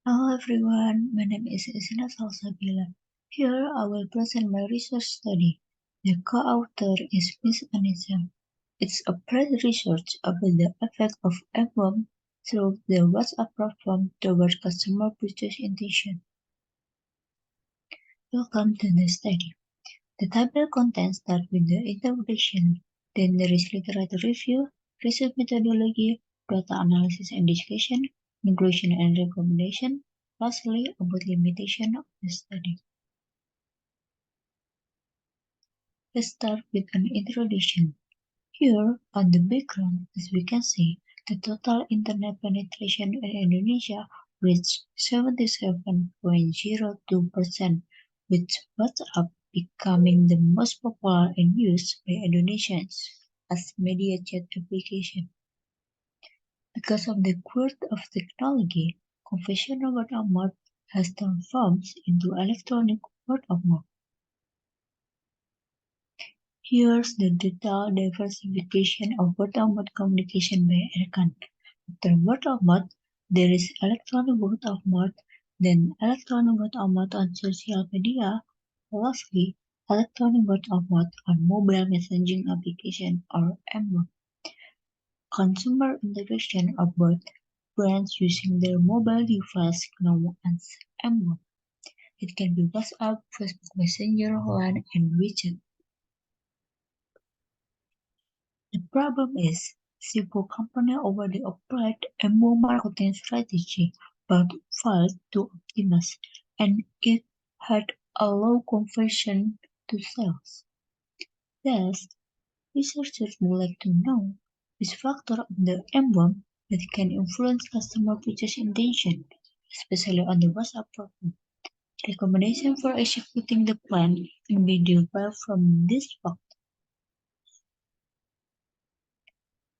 Hello everyone, my name is Itsna Salsabila. Here I will present my research study. The co-author is Miss Anissa. It's a research about the effect of MWOM through the WhatsApp platform toward customer purchase intention. Welcome to the study. The table content starts with the introduction, then there is literature review, research methodology, data analysis and discussion, conclusion and recommendation, lastly about limitation of the study. Let's start with an introduction. Here on the background, as we can see, the total internet penetration in Indonesia reached 77.02%, with WhatsApp becoming the most popular and used by Indonesians as media chat application. Because of the growth of technology, conventional word of mouth has transformed into electronic word of mouth. Here's the detailed diversification of word-of-mouth communication by Erkan. After word of mouth, there is electronic word of mouth, then electronic word of mouth on social media, lastly, electronic word of mouth on mobile messaging application or MWOM. Consumer interaction about brands using their mobile device known as MWOM. It can be WhatsApp, Facebook Messenger, LAN, and WeChat. The problem is, Sipo company already applied a more marketing strategy but failed to optimize, and it had a low conversion to sales. Thus, researchers would like to know which factor of the emblem that can influence customer purchase intention, especially on the WhatsApp platform. Recommendation for executing the plan can be derived from this factor.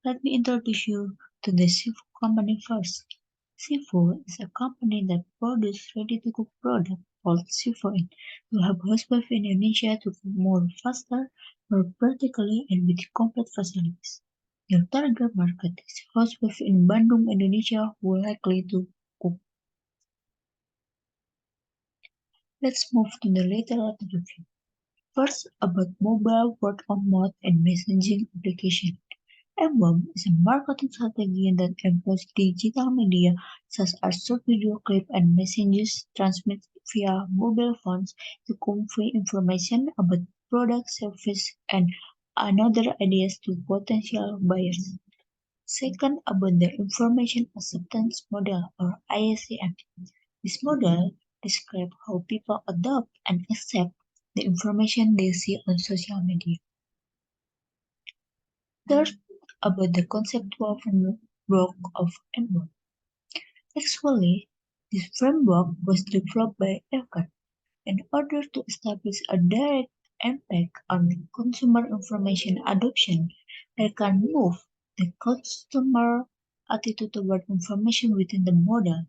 Let me introduce you to the seafood company first. Seafood is a company that produces ready-to-cook products called seafood to help housewives in Indonesia to cook more faster, more practically, and with complete facilities. Their target market is housewives in Bandung, Indonesia who are likely to cook. Let's move to the later review. First, about mobile word-of-mouth and messaging application. MWOM is a marketing strategy that employs digital media such as short video clips and messages transmitted via mobile phones to convey information about product, service, and other ideas to potential buyers. Second, about the Information Acceptance Model or IACM. This model describes how people adopt and accept the information they see on social media. Third, about the conceptual framework of MWOM. Actually, this framework was developed by Elkan in order to establish a direct impact on consumer information adoption. Elkan moved the customer attitude toward information within the model.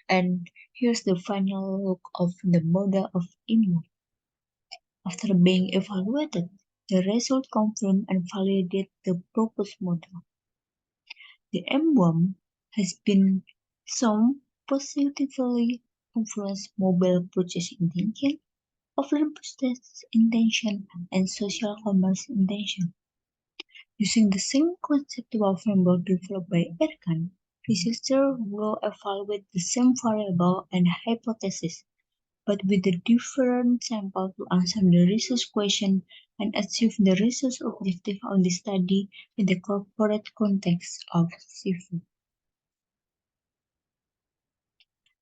And here's the final look of the model of MWOM. After being evaluated, the result confirmed and validated the proposed model. The emblem has been shown positively influence mobile purchase intention, offline purchase intention, and social commerce intention. Using the same conceptual framework developed by Erkan, researchers will evaluate the same variable and hypothesis, but with a different sample to answer the research question and achieve the research objective of the study in the corporate context of seafood.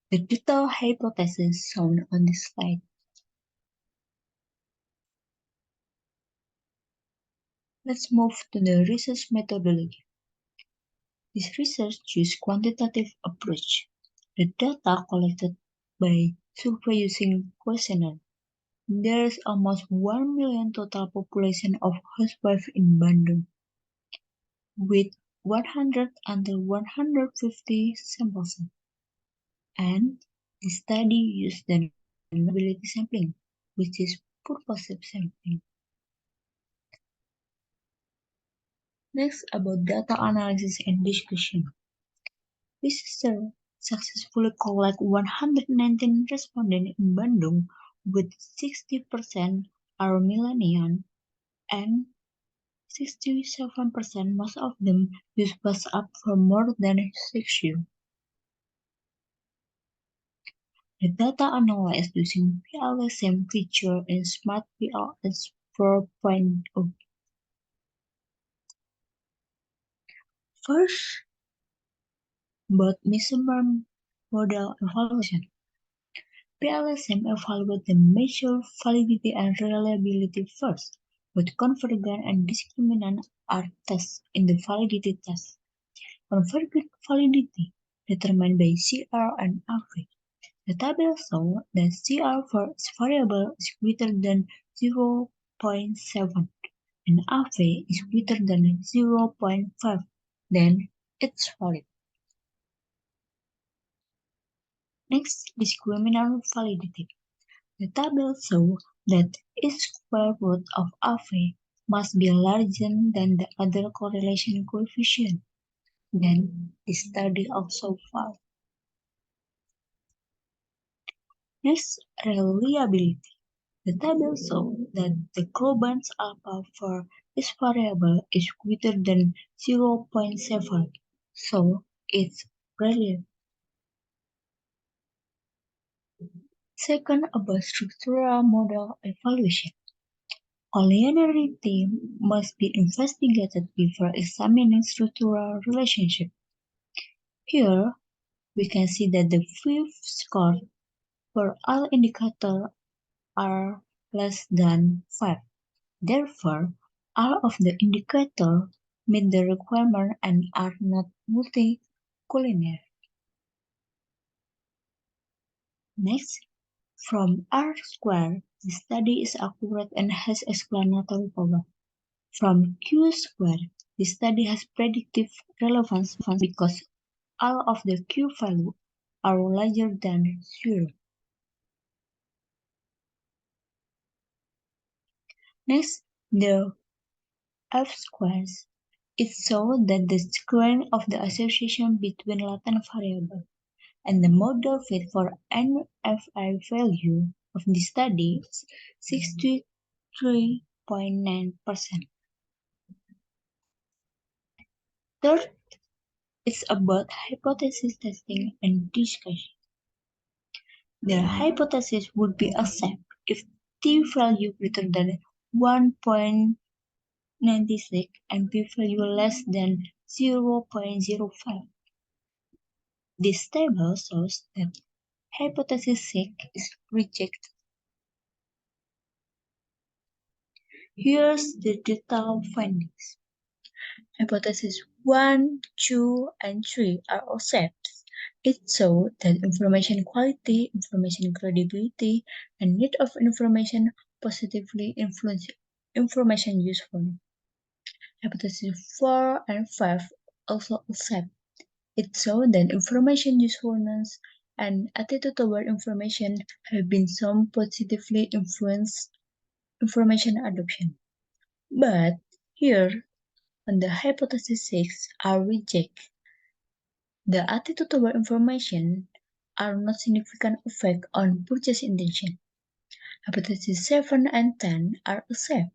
The detailed hypothesis shown on this slide. Let's move to the research methodology. This research uses quantitative approach. The data collected by survey using questionnaire. There is almost 1 million total population of housewives in Bandung, with 100 under 150 samples. And the study used the non-ability sampling, which is purposive sampling. Next, about data analysis and discussion. Researchers successfully collect 119 respondents in Bandung, with 60% are millennials and 67%, most of them, use WhatsApp for more than 6 years. The data analyzed using PLSM feature in Smart PLS 4.0. First, about measurement model evaluation. PLSM evaluates the measure validity and reliability first, both convergent and discriminant are tests in the validity test. Convergent validity, determined by CR and AV. The table shows that CR for each variable is greater than 0.7 and AV is greater than 0.5, then it's valid. Next, discriminant validity. The table shows that each square root of AV must be larger than the other correlation coefficient. Then the study also failed. Next, reliability. The table shows that the Groban's alpha for each variable is greater than 0.7, so it's reliable. Second, about structural model evaluation. Collinearity must be investigated before examining structural relationship. Here, we can see that the fifth score for all indicators are less than 5. Therefore, all of the indicators meet the requirement and are not multicollinear. Next, from R squared, the study is accurate and has explanatory power. From Q squared, the study has predictive relevance because all of the Q values are larger than 0. Next, the F squares. It shows that the squaring of the association between latent variables and the model fit for NFI value of the study is 63.9%. Third, it's about hypothesis testing and discussion. The hypothesis would be accepted if t-value greater than 1.96 and p-value less than 0.05. This table shows that hypothesis 6 is rejected. Here's the detailed findings. Hypothesis 1, 2, and 3 are accepted. It shows that information quality, information credibility, and need of information positively influence information usefulness. Hypothesis 4 and 5 also accept. It shows that information usefulness and attitude toward information have been shown positively influence information adoption. But here, on the hypothesis 6 are rejected. The attitude toward information are not significant effect on purchase intention. Hypothesis 7 and 10 are accepted.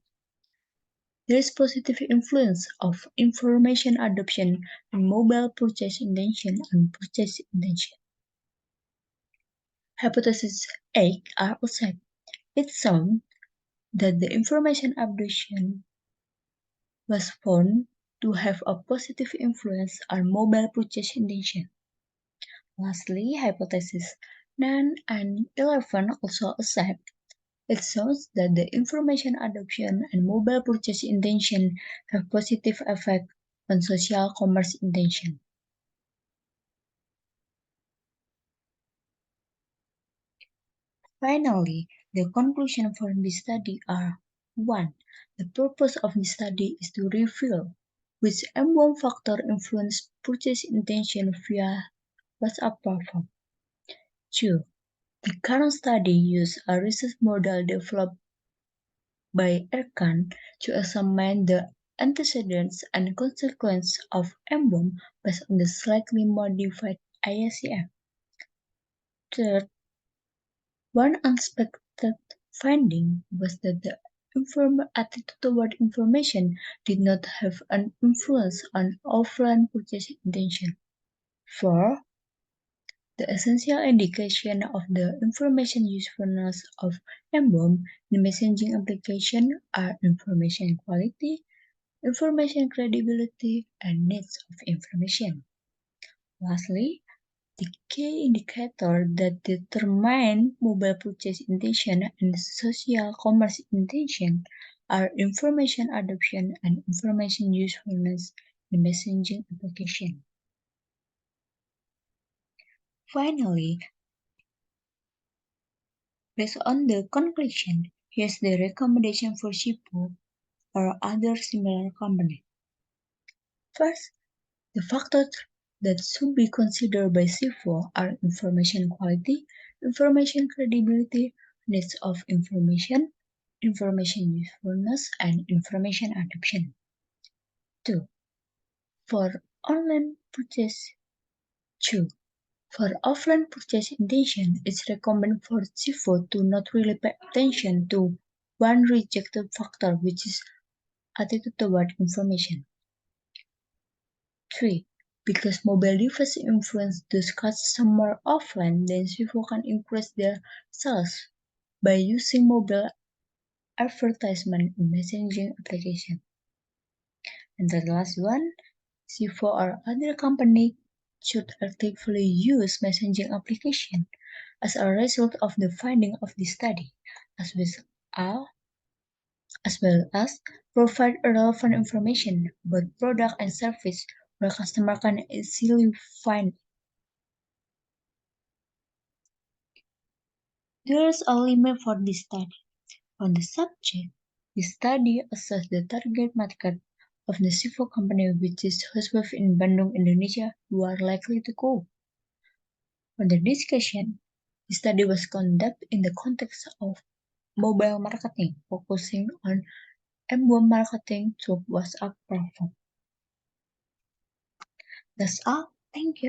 There is positive influence of information adoption and mobile purchase intention on purchase intention. Hypothesis 8 are accepted. It shows that the information adoption was found to have a positive influence on mobile purchase intention. Lastly, hypothesis 9 and 11 also accept. It shows that the information adoption and mobile purchase intention have positive effect on social commerce intention. Finally, the conclusion from this study are 1. The purpose of the study is to reveal which MWOM factor influence purchase intention via WhatsApp platform. 2. The current study uses a research model developed by Erkan to examine the antecedents and consequences of MWOM based on the slightly modified IACF. Third, one unexpected finding was that the attitude toward information did not have an influence on offline purchase intention. Four, the essential indication of the information usefulness of MWOM in messaging application are information quality, information credibility, and needs of information. Lastly, the key indicator that determine mobile purchase intention and social commerce intention are information adoption and information usefulness in messaging application. Finally, based on the conclusion, here's the recommendation for SIPO or other similar company. First, the factors that should be considered by SIFO are information quality, information credibility, needs of information, information usefulness, and information adoption. 2. For online purchase, 2. For offline purchase intention, it's recommended for SIFO to not really pay attention to one rejected factor, which is attitude toward information. 3. Because mobile device influence those customers offline, then people can increase their sales by using mobile advertisement in messaging application. And the last one, C4 or other company should actively use messaging application as a result of the finding of the study, as well as provide relevant information about product and service where customer can easily find. There is a limit for this study. On the subject, the study assessed the target market of the civil company which is housewives in Bandung, Indonesia, who are likely to go. For the discussion, the study was conducted in the context of mobile marketing, focusing on MWOM marketing through WhatsApp platform. That's all. Thank you.